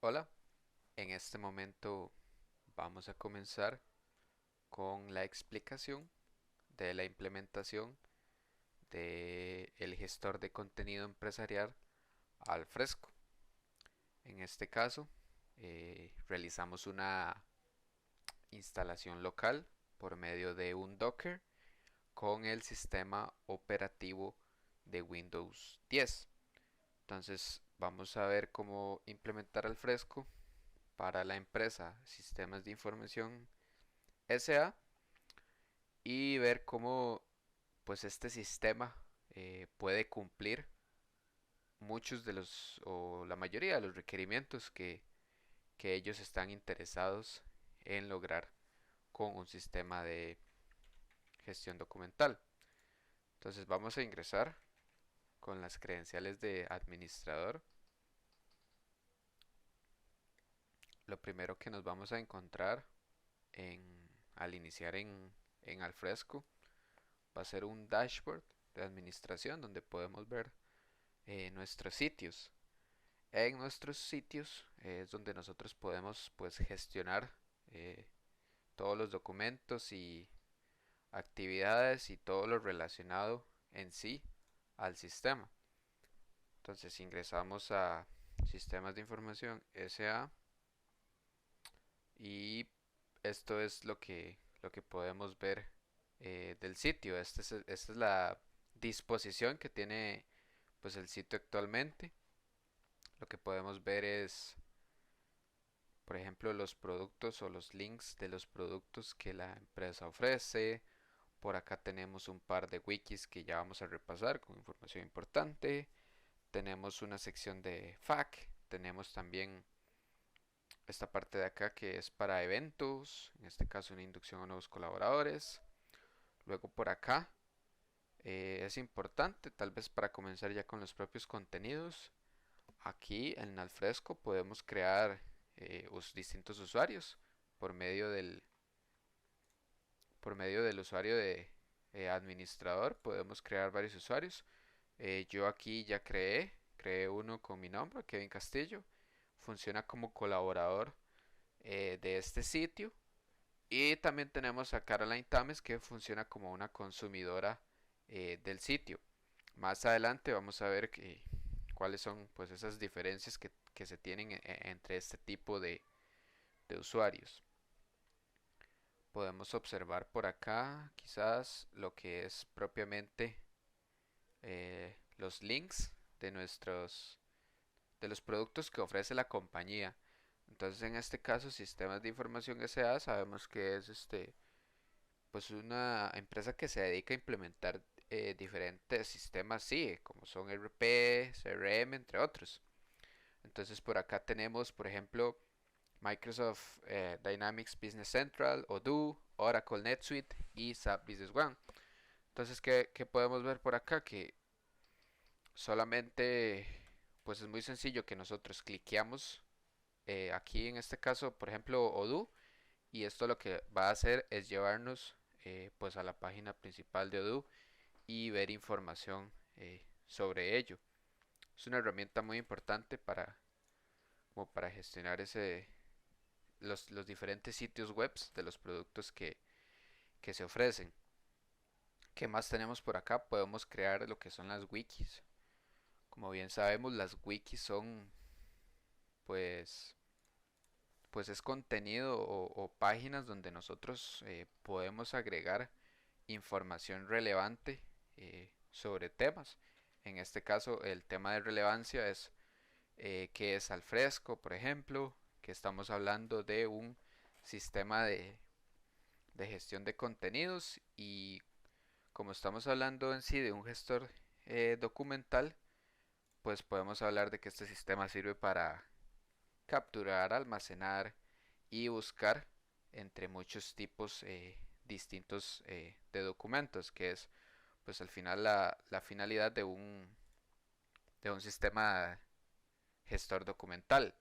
Hola, en este momento vamos a comenzar con la explicación de la implementación de el gestor de contenido empresarial Alfresco. En este caso, realizamos una instalación local por medio de un Docker con el sistema operativo de Windows 10. Entonces, vamos a ver cómo implementar Alfresco para la empresa Sistemas de Información SA y ver cómo pues este sistema puede cumplir muchos de los o la mayoría de los requerimientos que ellos están interesados en lograr con un sistema de gestión documental. Entonces vamos a ingresar con las credenciales de administrador. Lo primero que nos vamos a encontrar al iniciar en Alfresco va a ser un dashboard de administración donde podemos ver nuestros sitios. En nuestros sitios es donde nosotros podemos pues gestionar eh, todos los documentos y actividades y todo lo relacionado en sí al sistema. Entonces ingresamos a Sistemas de Información SA y esto es lo que podemos ver del sitio. Esta es la disposición que tiene pues el sitio actualmente. Lo que podemos ver es, por ejemplo, los productos o los links de los productos que la empresa ofrece. Por acá tenemos un par de wikis que ya vamos a repasar con información importante. Tenemos una sección de FAQ. Tenemos también esta parte de acá que es para eventos, en este caso una inducción a nuevos colaboradores. Luego por acá es importante, tal vez para comenzar ya con los propios contenidos. Aquí en Alfresco podemos crear distintos usuarios por medio del usuario de administrador. Podemos crear varios usuarios. Yo aquí ya creé uno con mi nombre, Kevin Castillo. Funciona como colaborador de este sitio. Y también tenemos a Caroline Tames que funciona como una consumidora del sitio. Más adelante vamos a ver cuáles son pues esas diferencias que se tienen entre este tipo de usuarios. Podemos observar por acá quizás lo que es propiamente los links de los productos que ofrece la compañía. Entonces en este caso Sistemas de Información SA sabemos que es pues una empresa que se dedica a implementar diferentes sistemas, sí, como son RP, CRM, entre otros. Entonces por acá tenemos, por ejemplo, Microsoft Dynamics Business Central, Odoo, Oracle NetSuite y SAP Business One. Entonces, ¿qué podemos ver por acá? Que solamente, pues es muy sencillo que nosotros cliqueamos aquí en este caso, por ejemplo, Odoo, y esto lo que va a hacer es llevarnos pues a la página principal de Odoo y ver información sobre ello. Es una herramienta muy importante como para gestionar los diferentes sitios web de los productos que se ofrecen. ¿Qué más tenemos por acá? Podemos crear lo que son las wikis. Como bien sabemos, las wikis son pues pues es contenido o páginas donde nosotros podemos agregar información relevante sobre temas. En este caso, el tema de relevancia es qué es Alfresco, por ejemplo, que estamos hablando de un sistema de gestión de contenidos y como estamos hablando en sí de un gestor documental, pues podemos hablar de que este sistema sirve para capturar, almacenar y buscar entre muchos tipos distintos de documentos, que es pues al final la finalidad de un sistema gestor documental.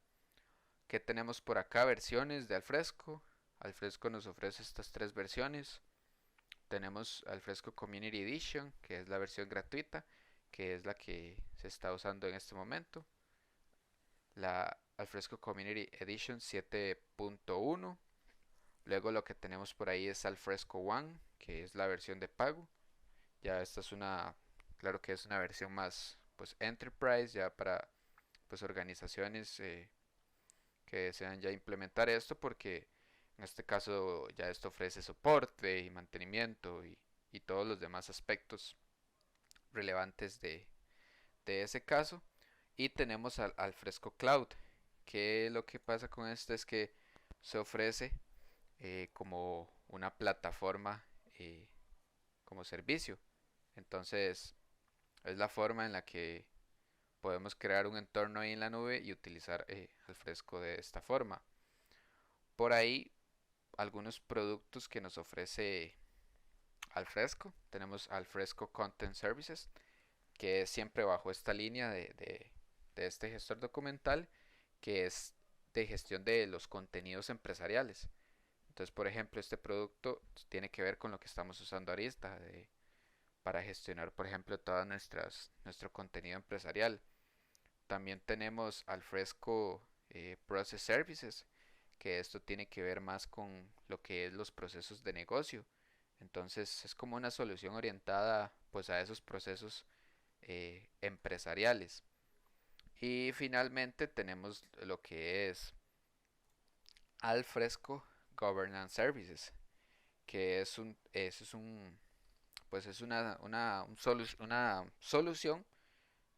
¿Qué tenemos por acá? Versiones de Alfresco. Alfresco nos ofrece estas tres versiones. Tenemos Alfresco Community Edition, que es la versión gratuita, que es la que se está usando en este momento. Alfresco Community Edition 7.1. Luego lo que tenemos por ahí es Alfresco One, que es la versión de pago. Ya esta es una, claro que es una versión más pues enterprise, ya para pues organizaciones que desean ya implementar esto, porque en este caso ya esto ofrece soporte y mantenimiento y todos los demás aspectos relevantes de ese caso. Y tenemos al Fresco Cloud, que lo que pasa con esto es que se ofrece como una plataforma como servicio. Entonces es la forma en la que podemos crear un entorno ahí en la nube y utilizar Alfresco de esta forma. Por ahí algunos productos que nos ofrece Alfresco. Tenemos Alfresco Content Services, que es siempre bajo esta línea de este gestor documental, que es de gestión de los contenidos empresariales. Entonces, por ejemplo, este producto tiene que ver con lo que estamos usando ahorita para gestionar, por ejemplo, nuestro contenido empresarial. También tenemos Alfresco Process Services, que esto tiene que ver más con lo que es los procesos de negocio. Entonces es como una solución orientada pues a esos procesos empresariales. Y finalmente tenemos lo que es Alfresco Governance Services, que es un pues es una solución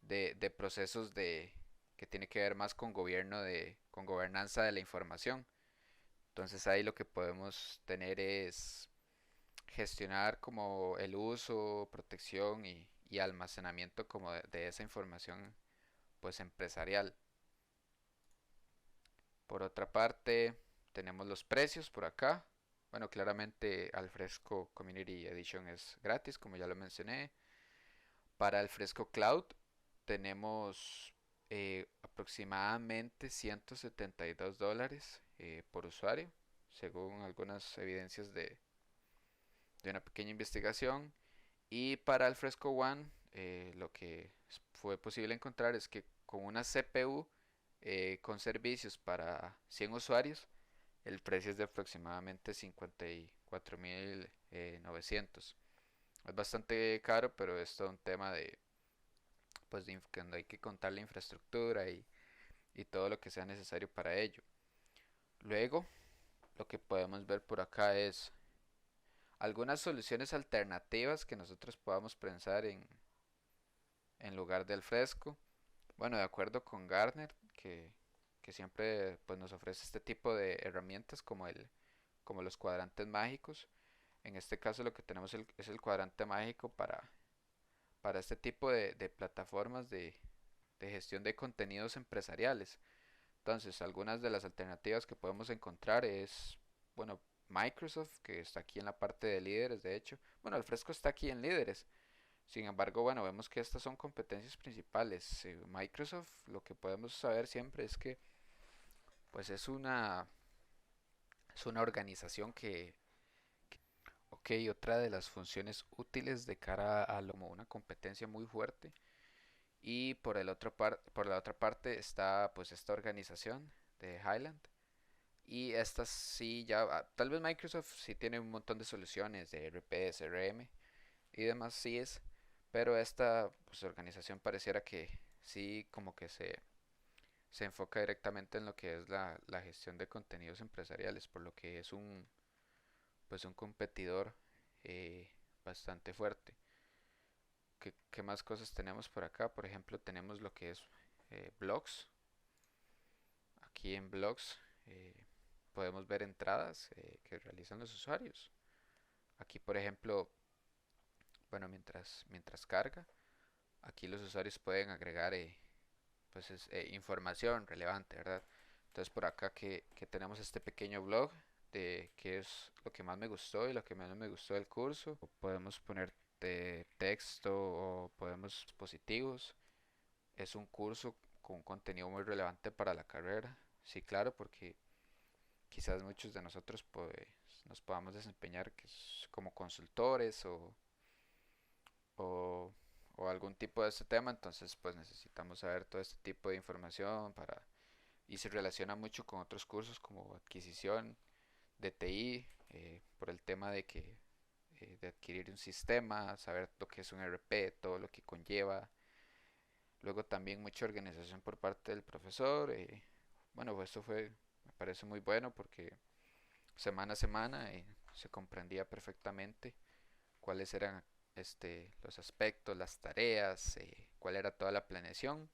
de procesos que tiene que ver más con con gobernanza de la información. Entonces ahí lo que podemos tener es gestionar como el uso, protección y almacenamiento como de esa información pues empresarial. Por otra parte, tenemos los precios por acá. Bueno, claramente Alfresco Community Edition es gratis, como ya lo mencioné. Para Alfresco Cloud tenemos aproximadamente $172 por usuario, según algunas evidencias de una pequeña investigación. Y para el Fresco One, lo que fue posible encontrar es que con una CPU con servicios para 100 usuarios, el precio es de aproximadamente 54.900. Es bastante caro, pero es todo un tema pues, cuando hay que contar la infraestructura y todo lo que sea necesario para ello. Luego, lo que podemos ver por acá es algunas soluciones alternativas que nosotros podamos pensar en lugar del fresco. Bueno, de acuerdo con Gartner, que siempre pues, nos ofrece este tipo de herramientas como los cuadrantes mágicos. En este caso lo que tenemos es el cuadrante mágico para este tipo de plataformas de gestión de contenidos empresariales. Entonces, algunas de las alternativas que podemos encontrar es, bueno, Microsoft, que está aquí en la parte de líderes, de hecho. Bueno, el fresco está aquí en líderes. Sin embargo, bueno, vemos que estas son competencias principales. Microsoft, lo que podemos saber siempre es que, pues, es una organización ok, otra de las funciones útiles de cara a como una competencia muy fuerte. Y por la otra parte está, pues, esta organización de Highland. Y estas sí ya, tal vez Microsoft sí tiene un montón de soluciones de RP, CRM y demás sí es, pero esta pues, organización pareciera que sí como que se enfoca directamente en lo que es la gestión de contenidos empresariales, por lo que es pues un competidor eh, bastante fuerte. ¿Qué más cosas tenemos por acá? Por ejemplo, tenemos lo que es blogs. Aquí en blogs podemos ver entradas que realizan los usuarios. Aquí, por ejemplo, bueno, mientras carga, aquí los usuarios pueden agregar pues información relevante, ¿verdad? Entonces por acá que tenemos este pequeño blog de qué es lo que más me gustó y lo que menos me gustó del curso. Podemos poner texto o podemos dispositivos. Es un curso con contenido muy relevante para la carrera. Sí, claro, porque quizás muchos de nosotros pues, nos podamos desempeñar como consultores o, o algún tipo de este tema, entonces pues necesitamos saber todo este tipo de información para y se relaciona mucho con otros cursos como adquisición de TI, por el tema de que de adquirir un sistema, saber lo que es un RP, todo lo que conlleva. Luego también mucha organización por parte del profesor. Bueno, pues esto me parece muy bueno porque semana a semana se comprendía perfectamente cuáles eran los aspectos, las tareas, cuál era toda la planeación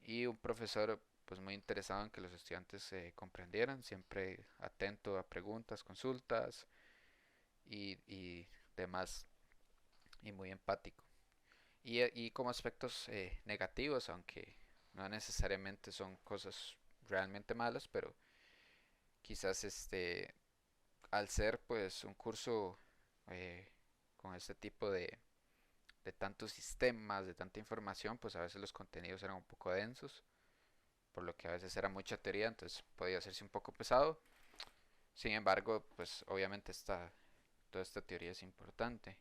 y un profesor pues muy interesado en que los estudiantes comprendieran, siempre atento a preguntas, consultas y demás y muy empático. Y como aspectos negativos, aunque no necesariamente son cosas realmente malas, pero quizás al ser pues un curso eh, con este tipo de tantos sistemas, de tanta información, pues a veces los contenidos eran un poco densos, por lo que a veces era mucha teoría, entonces podía hacerse un poco pesado. Sin embargo, pues obviamente toda esta teoría es importante.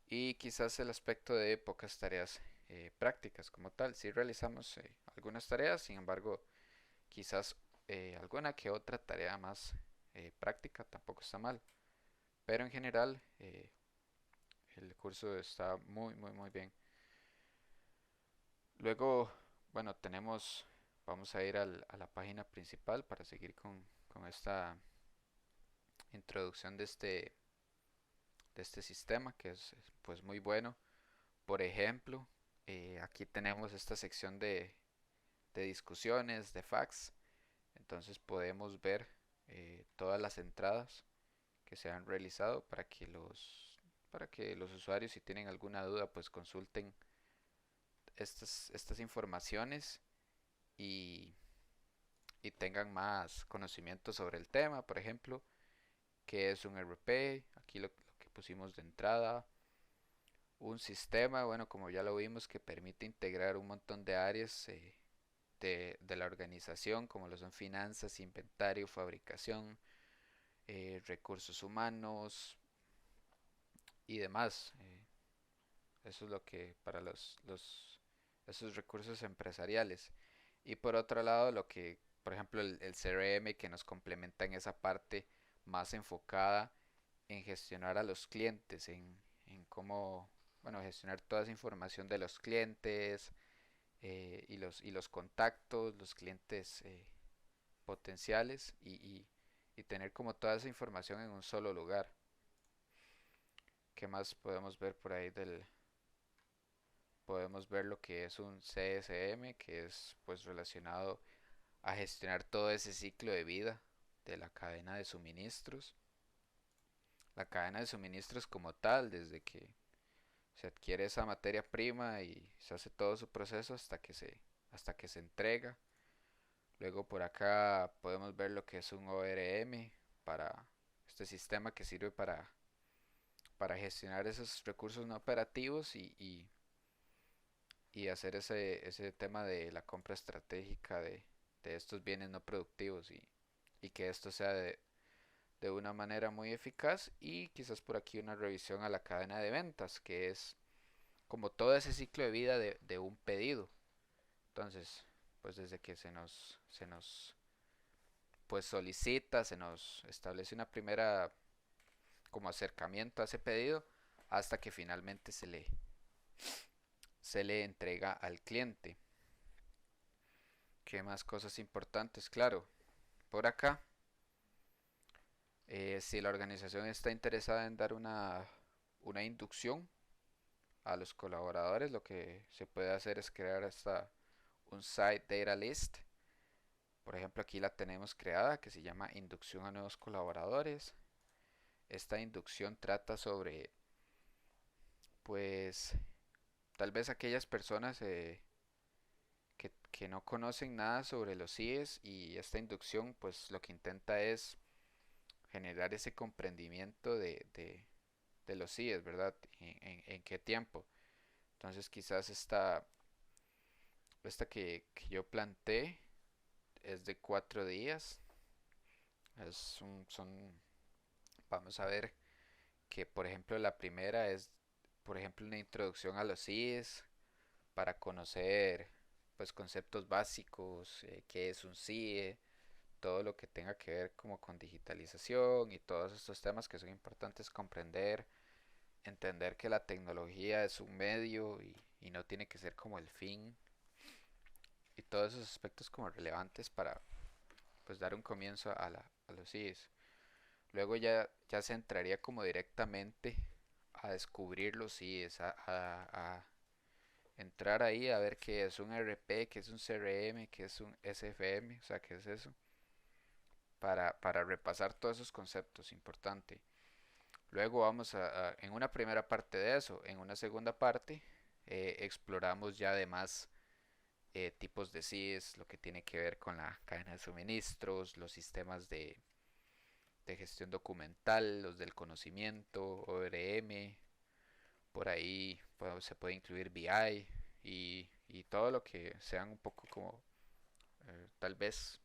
Y quizás el aspecto de pocas tareas prácticas como tal. Si realizamos algunas tareas, sin embargo, quizás alguna que otra tarea más práctica tampoco está mal. Pero en general, el curso está muy, muy, muy bien. Luego, bueno, vamos a ir a la página principal para seguir con esta introducción de este sistema que es pues muy bueno. Por ejemplo, aquí tenemos esta sección de discusiones, de fax. Entonces podemos ver todas las entradas que se han realizado para que los usuarios si tienen alguna duda pues consulten estas informaciones y, y tengan más conocimiento sobre el tema. Por ejemplo, qué es un RP, aquí lo que pusimos de entrada, un sistema, bueno, como ya lo vimos, que permite integrar un montón de áreas de la organización, como lo son finanzas, inventario, fabricación, recursos humanos y demás. Eso es lo que para esos recursos empresariales. Y por otro lado, por ejemplo, el CRM que nos complementa en esa parte más enfocada en gestionar a los clientes, en cómo, bueno, gestionar toda esa información de los clientes y los contactos, los clientes potenciales y tener como toda esa información en un solo lugar. ¿Qué más podemos ver por ahí podemos ver lo que es un CSM, que es pues relacionado a gestionar todo ese ciclo de vida de la cadena de suministros. La cadena de suministros como tal, desde que se adquiere esa materia prima y se hace todo su proceso hasta que se entrega. Luego por acá podemos ver lo que es un ORM para este sistema que sirve para gestionar esos recursos no operativos y hacer ese tema de la compra estratégica de estos bienes no productivos y que esto sea de una manera muy eficaz y quizás por aquí una revisión a la cadena de ventas, que es como todo ese ciclo de vida de un pedido. Entonces, pues desde que se nos pues solicita, se nos establece una primera como acercamiento a ese pedido hasta que finalmente se le entrega al cliente. ¿Qué más cosas importantes? Claro, por acá, si la organización está interesada en dar una inducción a los colaboradores, lo que se puede hacer es crear hasta un site data list. Por ejemplo, aquí la tenemos creada que se llama inducción a nuevos colaboradores. Esta inducción trata sobre, pues, tal vez aquellas personas que no conocen nada sobre los CIEs y esta inducción, pues, lo que intenta es generar ese comprendimiento de los CIEs, ¿verdad? En qué tiempo. Entonces, quizás esta que yo planteé es de 4 días. Vamos a ver que, por ejemplo, la primera es, por ejemplo, una introducción a los CIEs para conocer pues conceptos básicos, qué es un CIE, todo lo que tenga que ver como con digitalización y todos estos temas que son importantes comprender, entender que la tecnología es un medio y no tiene que ser como el fin, y todos esos aspectos como relevantes para pues dar un comienzo a los CIEs. Luego ya se entraría como directamente a descubrir los CIEs, a entrar ahí a ver qué es un RP, qué es un CRM, qué es un SFM, o sea, qué es eso, para repasar todos esos conceptos, importante. Luego vamos en una primera parte de eso, en una segunda parte exploramos ya además tipos de CIEs, lo que tiene que ver con la cadena de suministros, los sistemas de gestión documental, los del conocimiento, ORM, por ahí pues, se puede incluir BI y todo lo que sean un poco como tal vez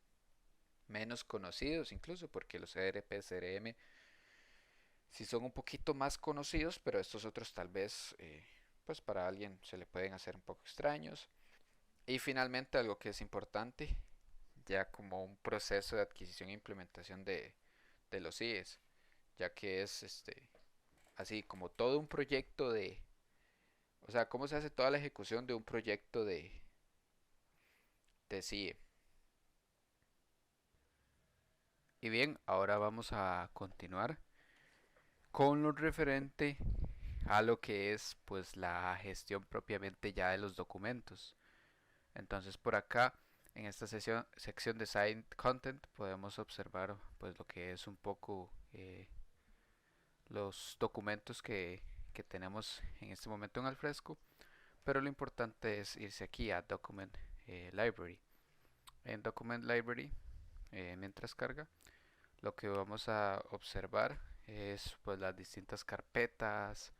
menos conocidos incluso, porque los ERP, CRM sí son un poquito más conocidos, pero estos otros tal vez pues para alguien se le pueden hacer un poco extraños. Y finalmente algo que es importante, ya como un proceso de adquisición e implementación de los CIEs, ya que es así como todo un proyecto o sea, cómo se hace toda la ejecución de un proyecto de CIE. Y bien, ahora vamos a continuar con lo referente a lo que es pues la gestión propiamente ya de los documentos. Entonces por acá en esta sección de Site Content podemos observar pues lo que es un poco los documentos que tenemos en este momento en Alfresco, pero lo importante es irse aquí a Document Library. En Document Library, mientras carga, lo que vamos a observar es pues las distintas carpetas,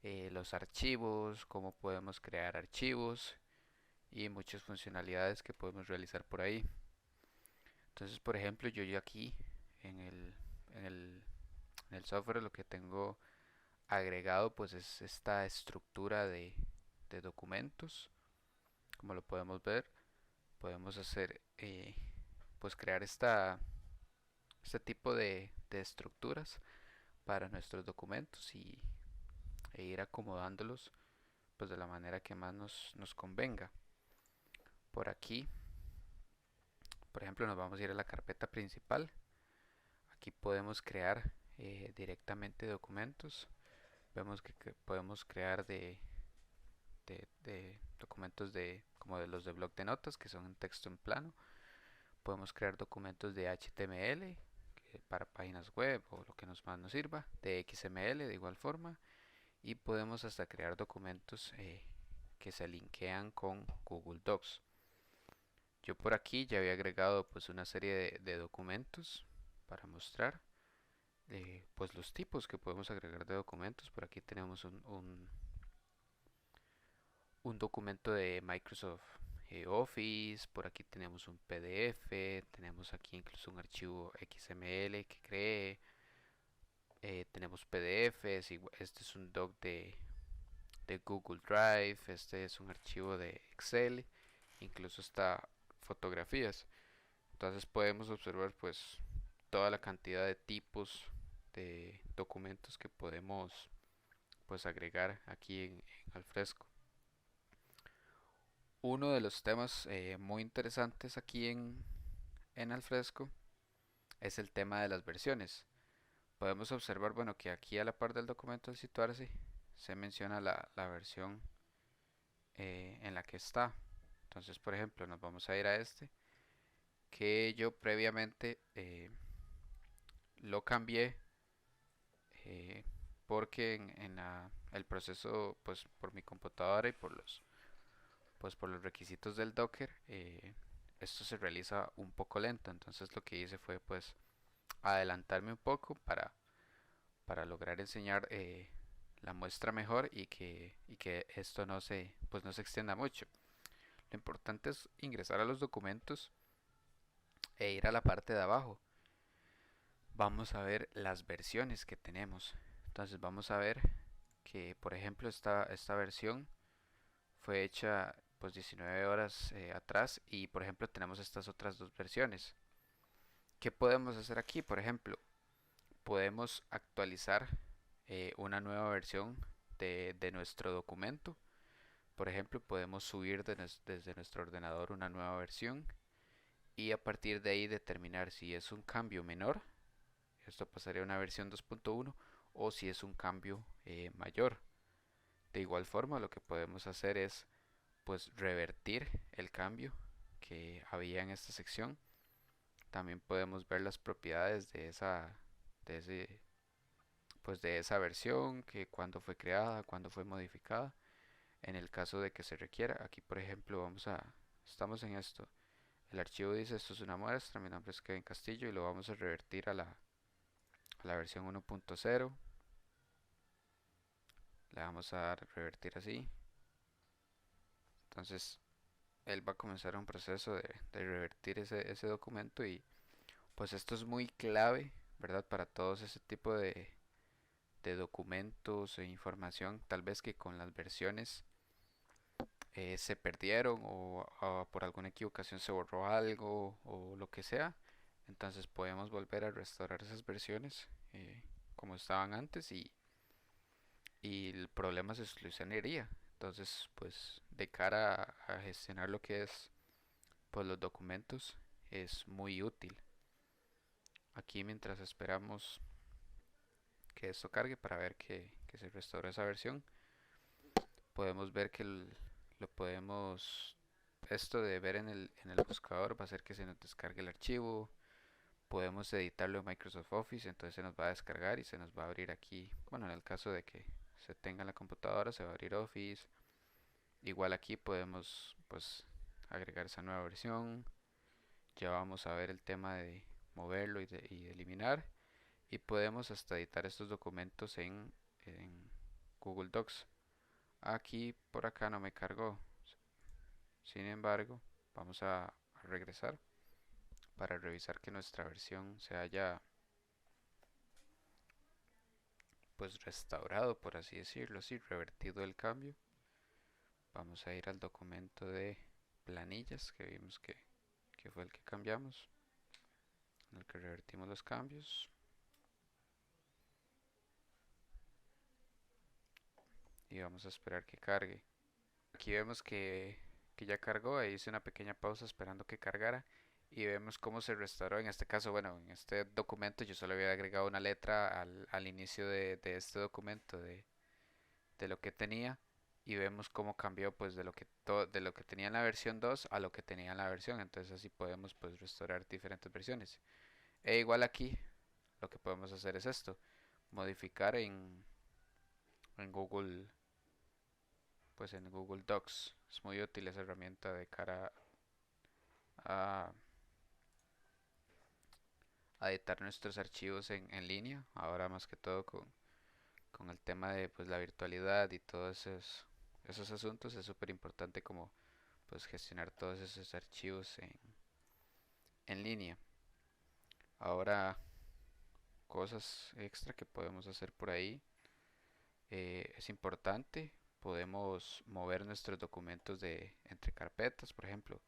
los archivos, cómo podemos crear archivos y muchas funcionalidades que podemos realizar por ahí. Entonces, por ejemplo, yo ya aquí en en el, en el software lo que tengo agregado pues es esta estructura de documentos. Como lo podemos ver, podemos hacer pues crear este tipo de estructuras para nuestros documentos e ir acomodándolos pues de la manera que más nos convenga. Por aquí, por ejemplo, nos vamos a ir a la carpeta principal. Aquí podemos crear directamente documentos. Vemos que podemos crear de documentos como de los de blog de notas, que son en texto en plano. Podemos crear documentos de HTML para páginas web o lo que más nos sirva, de XML de igual forma, y podemos hasta crear documentos que se linkean con Google Docs. Yo por aquí ya había agregado pues una serie de documentos para mostrar pues los tipos que podemos agregar de documentos. Por aquí tenemos un documento de Microsoft Office, por aquí tenemos un PDF, tenemos aquí incluso un archivo XML que cree, tenemos PDFs, este es un doc de Google Drive, este es un archivo de Excel, incluso está fotografías. Entonces podemos observar pues toda la cantidad de tipos de documentos que podemos pues agregar aquí en Alfresco. Uno de los temas muy interesantes aquí en Alfresco es el tema de las versiones. Podemos observar, bueno, que aquí a la par del documento al situarse se menciona la versión en la que está. Entonces, por ejemplo, nos vamos a ir a este que yo previamente lo cambié eh, porque el proceso, pues por mi computadora y pues por los requisitos del Docker, esto se realiza un poco lento. Entonces lo que hice fue pues adelantarme un poco para lograr enseñar la muestra mejor y que esto pues no se extienda mucho. Lo importante es ingresar a los documentos e ir a la parte de abajo. Vamos a ver las versiones que tenemos. Entonces vamos a ver que por ejemplo esta versión fue hecha pues 19 horas atrás y por ejemplo tenemos estas otras dos versiones. ¿Qué podemos hacer aquí? Por ejemplo, podemos actualizar una nueva versión de nuestro documento. Por ejemplo, podemos subir desde nuestro ordenador una nueva versión y a partir de ahí determinar si es un cambio menor, esto pasaría a una versión 2.1, o si es un cambio mayor. De igual forma, lo que podemos hacer es pues revertir el cambio que había en esta sección. También podemos ver las propiedades de ese, pues de esa versión, que cuándo fue creada, cuándo fue modificada, en el caso de que se requiera. Aquí, por ejemplo, estamos en esto. El archivo dice esto es una muestra, mi nombre es Kevin Castillo y lo vamos a revertir a la versión 1.0. Le vamos a dar revertir así. Entonces él va a comenzar un proceso de revertir ese documento y pues esto es muy clave, ¿verdad? Para todos ese tipo de documentos e información, tal vez que con las versiones se perdieron o por alguna equivocación se borró algo o lo que sea. Entonces podemos volver a restaurar esas versiones como estaban antes y el problema se solucionaría. Entonces, pues de cara a gestionar lo que es pues los documentos es muy útil. Aquí mientras esperamos que esto cargue para ver que se restauró esa versión, podemos ver que lo podemos, esto de ver en el buscador va a hacer que se nos descargue el archivo. Podemos editarlo en Microsoft Office, entonces se nos va a descargar y se nos va a abrir aquí. Bueno, en el caso de que se tenga en la computadora, se va a abrir Office. Igual aquí podemos pues agregar esa nueva versión. Ya vamos a ver el tema de moverlo y de eliminar. Y podemos hasta editar estos documentos en Google Docs. Aquí por acá no me cargó. Sin embargo, vamos a regresar para revisar que nuestra versión se haya pues restaurado, por así decirlo, así revertido el cambio. Vamos a ir al documento de planillas que vimos que fue el que cambiamos, en el que revertimos los cambios. Y vamos a esperar que cargue. Aquí vemos que ya cargó, ahí hice una pequeña pausa esperando que cargara y vemos cómo se restauró. En este caso, bueno, en este documento yo solo había agregado una letra al inicio de este documento de lo que tenía y vemos cómo cambió pues de lo que tenía en la versión 2 a lo que tenía en la versión. Entonces así podemos pues restaurar diferentes versiones. E igual aquí lo que podemos hacer es esto, modificar en Google, pues en Google Docs. Es muy útil esa herramienta de cara a, a editar nuestros archivos en línea. Ahora más que todo con el tema de pues la virtualidad y todos esos asuntos es súper importante como pues gestionar todos esos archivos en línea. Ahora cosas extra que podemos hacer por ahí. Es importante, podemos mover nuestros documentos de entre carpetas, por ejemplo.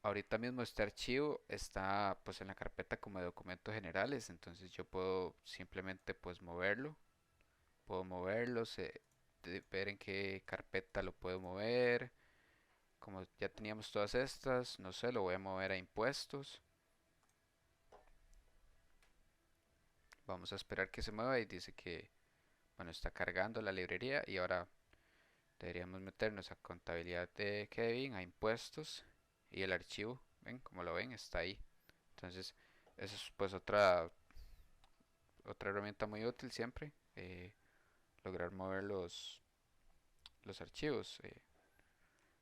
Ahorita mismo este archivo está pues en la carpeta como de documentos generales, entonces yo puedo simplemente pues moverlo, puedo moverlo, ver en qué carpeta lo puedo mover. Como ya teníamos todas estas, no sé, lo voy a mover a impuestos. Vamos a esperar que se mueva y dice que, bueno, está cargando la librería y ahora deberíamos meternos a contabilidad de Kevin, a impuestos y el archivo, ven, como lo ven, está ahí. Entonces, eso es pues otra herramienta muy útil siempre, lograr mover los archivos,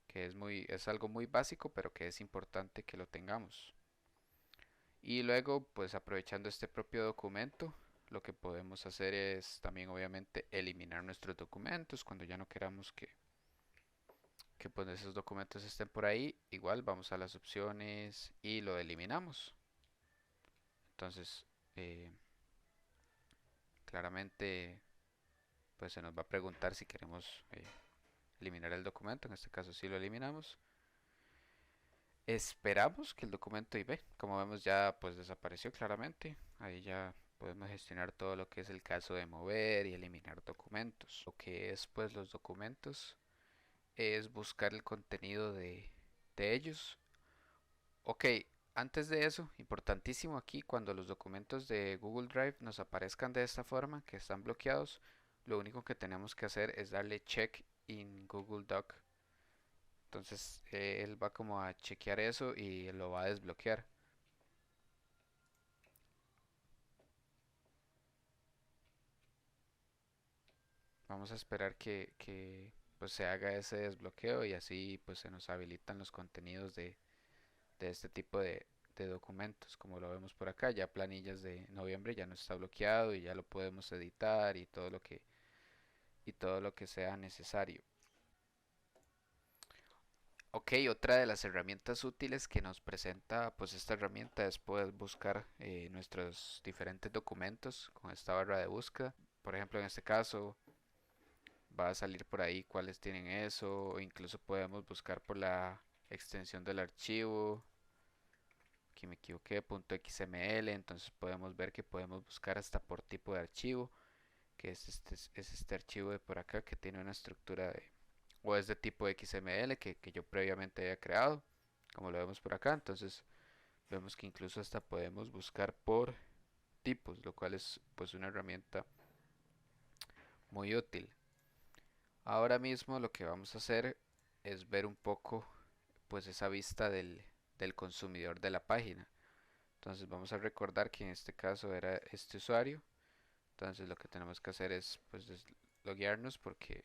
que es algo muy básico, pero que es importante que lo tengamos. Y luego, pues aprovechando este propio documento, lo que podemos hacer es también obviamente eliminar nuestros documentos cuando ya no queramos que pues esos documentos estén por ahí. Igual vamos a las opciones y lo eliminamos. Entonces, eh, claramente, pues se nos va a preguntar si queremos eliminar el documento, en este caso sí lo eliminamos. Esperamos que el documento IV, como vemos, ya pues desapareció claramente. Ahí ya podemos gestionar todo lo que es el caso de mover y eliminar documentos. Lo que es pues los documentos es buscar el contenido de ellos. Ok, antes de eso, importantísimo aquí, cuando los documentos de Google Drive nos aparezcan de esta forma, que están bloqueados, lo único que tenemos que hacer es darle check in Google Doc. Entonces él va como a chequear eso y lo va a desbloquear. Vamos a esperar que pues se haga ese desbloqueo y así pues se nos habilitan los contenidos de este tipo de documentos. Como lo vemos por acá, ya planillas de noviembre ya no está bloqueado y ya lo podemos editar y todo lo que sea necesario. Ok, otra de las herramientas útiles que nos presenta pues esta herramienta es poder buscar nuestros diferentes documentos con esta barra de búsqueda. Por ejemplo, en este caso va a salir por ahí cuáles tienen eso, o incluso podemos buscar por la extensión del archivo. Aquí me equivoqué, .xml, entonces podemos ver que podemos buscar hasta por tipo de archivo, que es este archivo de por acá que tiene una estructura de, o es de tipo XML que yo previamente había creado, como lo vemos por acá. Entonces vemos que incluso hasta podemos buscar por tipos, lo cual es pues una herramienta muy útil. Ahora mismo lo que vamos a hacer es ver un poco pues esa vista del consumidor de la página. Entonces vamos a recordar que en este caso era este usuario. Entonces lo que tenemos que hacer es pues desloguearnos porque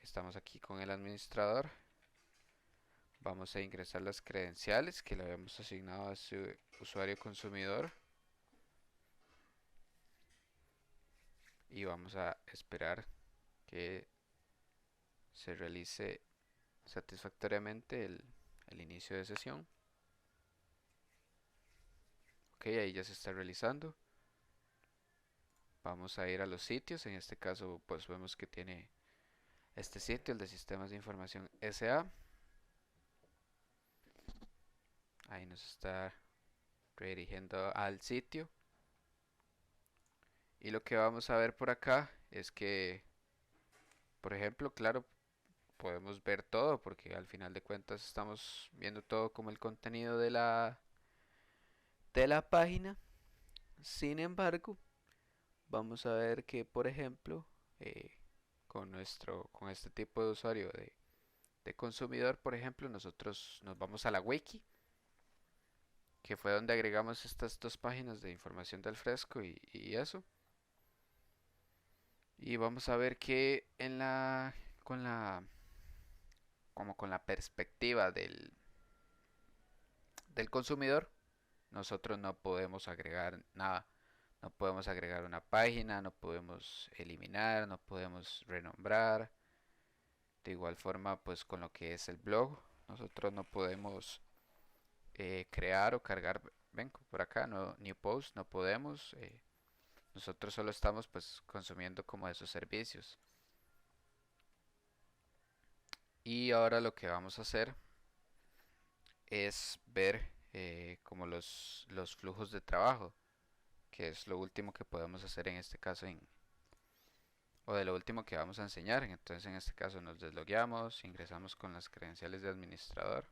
estamos aquí con el administrador. Vamos a ingresar las credenciales que le habíamos asignado a su usuario consumidor y vamos a esperar que se realice satisfactoriamente el inicio de sesión. Ok, ahí ya se está realizando. Vamos a ir a los sitios. En este caso pues vemos que tiene este sitio, el de Sistemas de Información SA. Ahí nos está redirigiendo al sitio. Y lo que vamos a ver por acá es que, por ejemplo, claro, podemos ver todo porque al final de cuentas estamos viendo todo como el contenido de la página. Sin embargo, vamos a ver que, por ejemplo, eh, con este tipo de usuario de consumidor, por ejemplo, nosotros nos vamos a la wiki, que fue donde agregamos estas dos páginas de información del fresco y eso. Y vamos a ver que con la, como con la perspectiva del consumidor, nosotros no podemos agregar nada. No podemos agregar una página, no podemos eliminar, no podemos renombrar. De igual forma, pues con lo que es el blog, nosotros no podemos crear o cargar, ven por acá, no, new post, no podemos. Nosotros solo estamos pues consumiendo como esos servicios. Y ahora lo que vamos a hacer es ver como los flujos de trabajo, que es lo último que podemos hacer en este caso o de lo último que vamos a enseñar. Entonces en este caso nos deslogueamos, ingresamos con las credenciales de administrador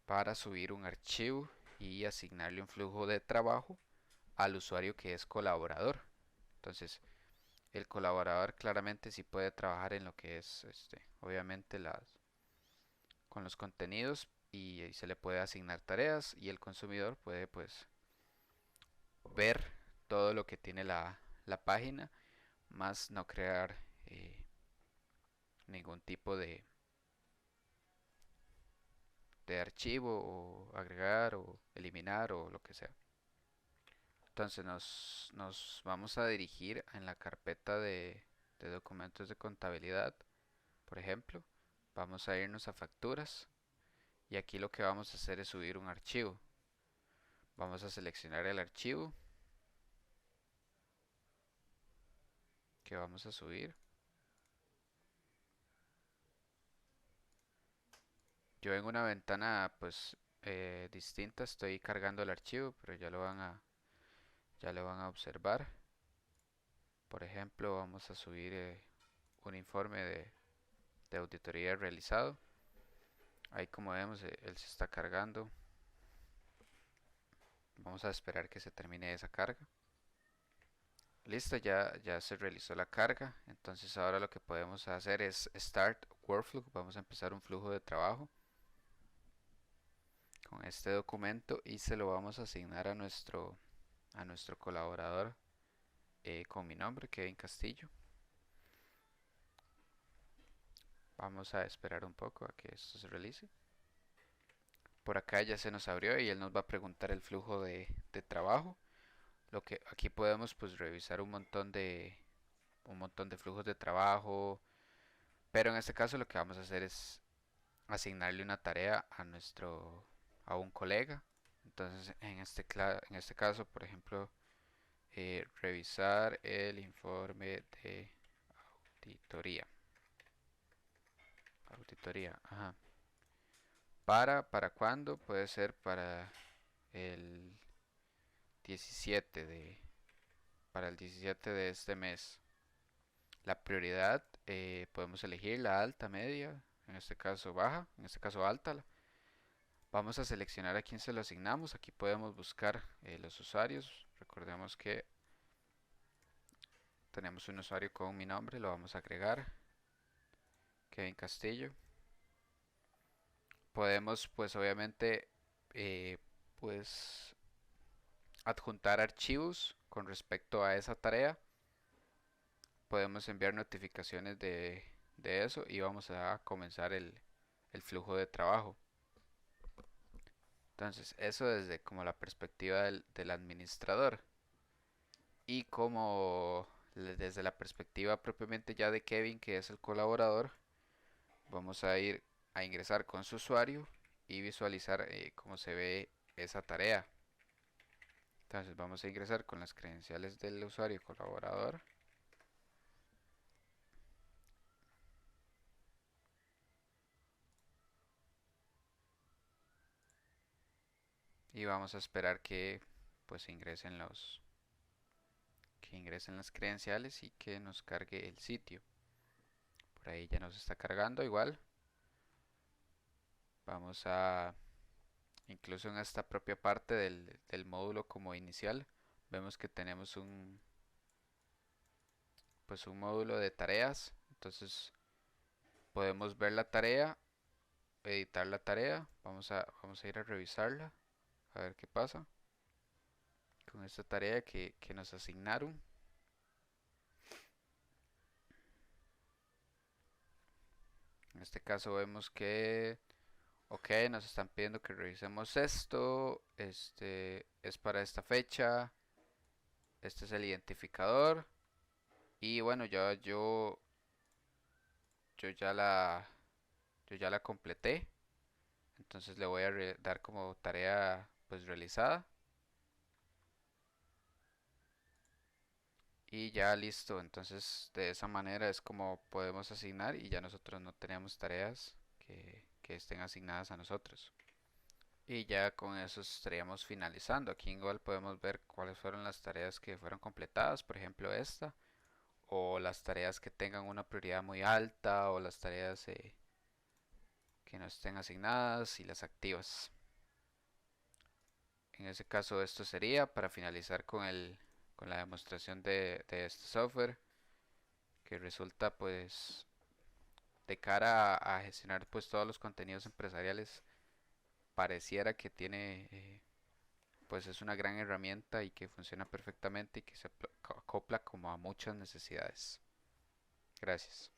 para subir un archivo y asignarle un flujo de trabajo al usuario que es colaborador. Entonces el colaborador claramente sí puede trabajar en lo que es obviamente con los contenidos y se le puede asignar tareas y el consumidor puede pues ver todo lo que tiene la página, más no crear ningún tipo de archivo o agregar o eliminar o lo que sea. Entonces nos vamos a dirigir en la carpeta de documentos de contabilidad, por ejemplo. Vamos a irnos a facturas y aquí lo que vamos a hacer es subir un archivo. Vamos a seleccionar el archivo que vamos a subir. Yo en una ventana pues distinta estoy cargando el archivo, pero ya lo van a observar. Por ejemplo, vamos a subir un informe de auditoría realizado. Ahí como vemos, él se está cargando. Vamos a esperar que se termine esa carga. Listo, ya se realizó la carga. Entonces ahora lo que podemos hacer es Start Workflow. Vamos a empezar un flujo de trabajo con este documento y se lo vamos a asignar a nuestro colaborador con mi nombre, Kevin Castillo. Vamos a esperar un poco a que esto se realice. Por acá ya se nos abrió y él nos va a preguntar el flujo de trabajo. Lo que aquí podemos pues revisar un montón de flujos de trabajo, pero en este caso lo que vamos a hacer es asignarle una tarea a un colega. Entonces en este caso, por ejemplo, revisar el informe de auditoría. Auditoría, ajá. ¿Para cuándo? Puede ser para el 17 para el 17 de este mes. La prioridad podemos elegir la alta, media, en este caso baja, en este caso alta. Vamos a seleccionar a quién se lo asignamos. Aquí podemos buscar los usuarios. Recordemos que tenemos un usuario con mi nombre, lo vamos a agregar, Kevin Castillo. Podemos pues obviamente eh, pues adjuntar archivos con respecto a esa tarea. Podemos enviar notificaciones de eso y vamos a comenzar el flujo de trabajo. Entonces, eso desde como la perspectiva del administrador y como desde la perspectiva propiamente ya de Kevin, que es el colaborador, vamos a ir a ingresar con su usuario y visualizar cómo se ve esa tarea. Entonces, vamos a ingresar con las credenciales del usuario colaborador. Y vamos a esperar que pues que ingresen las credenciales y que nos cargue el sitio. Por ahí ya nos está cargando igual. Vamos a incluso en esta propia parte del módulo como inicial vemos que tenemos pues un módulo de tareas. Entonces podemos ver la tarea, editar la tarea. Vamos a ir a revisarla, a ver qué pasa con esta tarea que nos asignaron. En este caso vemos que, ok, nos están pidiendo que revisemos esto. Este es para esta fecha. Este es el identificador. Y bueno, yo ya la, yo ya la completé. Entonces le voy a dar como tarea pues realizada. Y ya listo. Entonces de esa manera es como podemos asignar y ya nosotros no tenemos tareas que estén asignadas a nosotros. Y ya con eso estaríamos finalizando. Aquí igual podemos ver cuáles fueron las tareas que fueron completadas. Por ejemplo esta. O las tareas que tengan una prioridad muy alta. O las tareas que no estén asignadas y las activas. En ese caso esto sería para finalizar con la demostración de este software que resulta pues de cara a gestionar pues todos los contenidos empresariales pareciera que tiene pues es una gran herramienta y que funciona perfectamente y que se acopla como a muchas necesidades. Gracias.